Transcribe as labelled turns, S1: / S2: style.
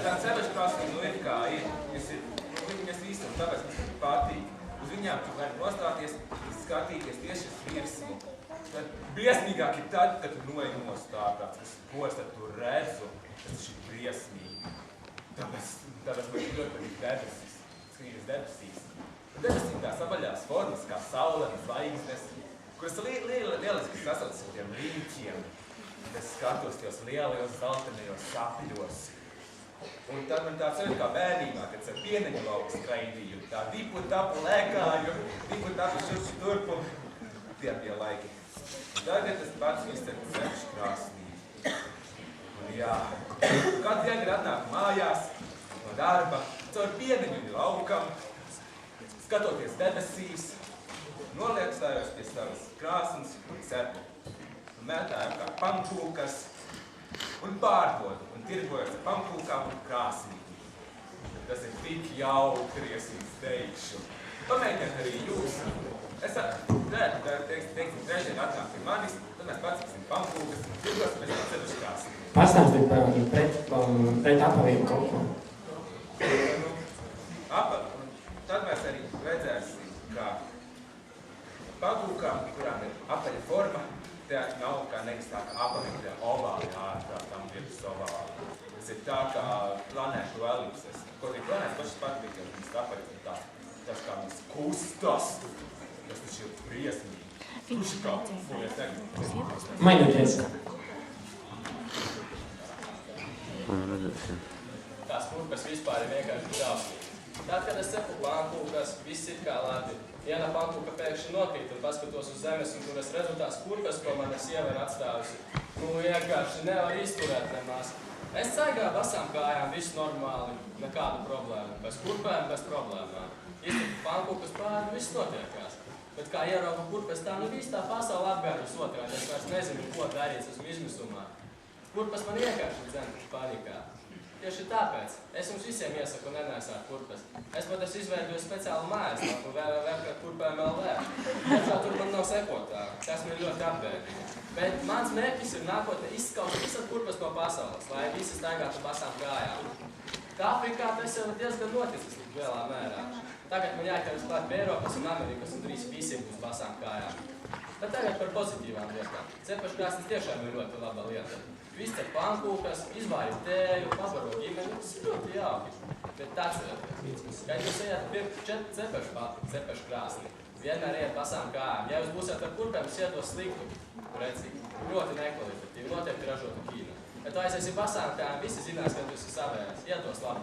S1: Tā ceļašu krāsnī ir kā ir. Mēs visam, tāpēc mums patīk. Uz viņām tu vari nostāties, skatīties tieši uz virsmu. Briesmīgāk ir tad, kad tu noej nostāties, ko es tad tu redzu. Tas ir briesmīgi. Tāpēc man ļoti patīk debesis. Skrienas debesīs. Debesīm tās apaļās formas, kā saule un zvaigznes, kuras lieliski sasaucas ar tiem rīķiem. Es skatos tos lielajos zeltenajos sapļos. Un tad man tāds ir kā bērnībā, kad es ar pieneņu lauku skraidīju, tā dipu tapu lēkāju, dipu tapu šurši turpu. Tie bija laiki. Tagad es pats izceru ceļš krāsnī. Un jā, kādu dienu ir atnāk mājās, no darba, caur pieneņu laukam, skatoties debesīs, noliekstājos pie savas krāsnes un cepu. Un mētāju kā pankūkas un pārdodu un tirgojos ar pankūkām un krāsnīm. Tas ir tik jautri, es jums teikšu. Pamēģiniet arī jūs. Es teiksim, trešdien atnāk pie manis, tad mēs paciksim pankūkas un tirgos mēs ceļuši krāsnīm.
S2: Pastāstīt pret apaviem kaut ko.
S1: Tad mēs arī redzēsim, kā pankūkām, kurām ir apaļa forma, tā nav kā nevis tā kā apaļa ovāli ārprā, tam virsmas ovāli. Tas ir tā kā planētu elipses. Kaut arī planētas pašas patīk, ka viņas apaļas tas kā viņas kustas. Tas taču ir briesmīgi. Kurš ir kā fulies tagad?
S2: Mainieties.
S3: Tās kurpes vispār ir vienkārši šausmīgi. Tad, kad es cepu pankūkas, viss ir kā labi. Viena pankūka pēkšņi nokrīt un paskatos uz zemes, un tur es redzu tās kurpes, ko mana sieva ir atstājusi. Vienkārši nevar izturēt nemaz. Es staigāju basām kājām, viss normāli, nekādu problēmu. Bez kurpēm, bez problēmām. Iztiku pankūkas pāri, viss notiekās. Bet kā ieraugu kurpes, tā viss tā pasaule apgājus otrādi. Es vairs nezinu, ko darīt, esmu izmisumā. Kurpes man vienkārši dzen panikā. Tieši tāpēc es jums visiem iesaku nenēsāt kurpes. Es pat esmu izveidojis speciālu mājaslapu www.kurpēm LV. Tiešām tur man nav sekotāju. Tas man ļoti apbēdīgi. Bet mans mērķis ir nākotnē izskaut visas kurpes no pasaules, lai visi staigātu basām kājām. Kā Afrikā tas jau diezgan noticis tik lielā mērā. Tagad man jāķeras klāt pie Eiropas un Amerikas un drīz visiem būs basām kājām. Bet tagad par pozitīvām lietām. Cepaškrāsnes tiešām ir ļoti laba lieta. Viss cep pankūkas, izvāju tēju, pabaro ģimeni, tas ir ļoti jauki. Bet atcerieties, kad jūs ejat pirkt cepašu krāsni, vienmēr ejat basām kājām. Ja jūs būsiet ar kurpēm, jūs iedos sliktu, redzīgi, ļoti nekvalitatīvi, noteikti ražotu Ķīnu. Bet aiziesim basām kājām, visi zinās, ka tu esi savējās, iedos labu.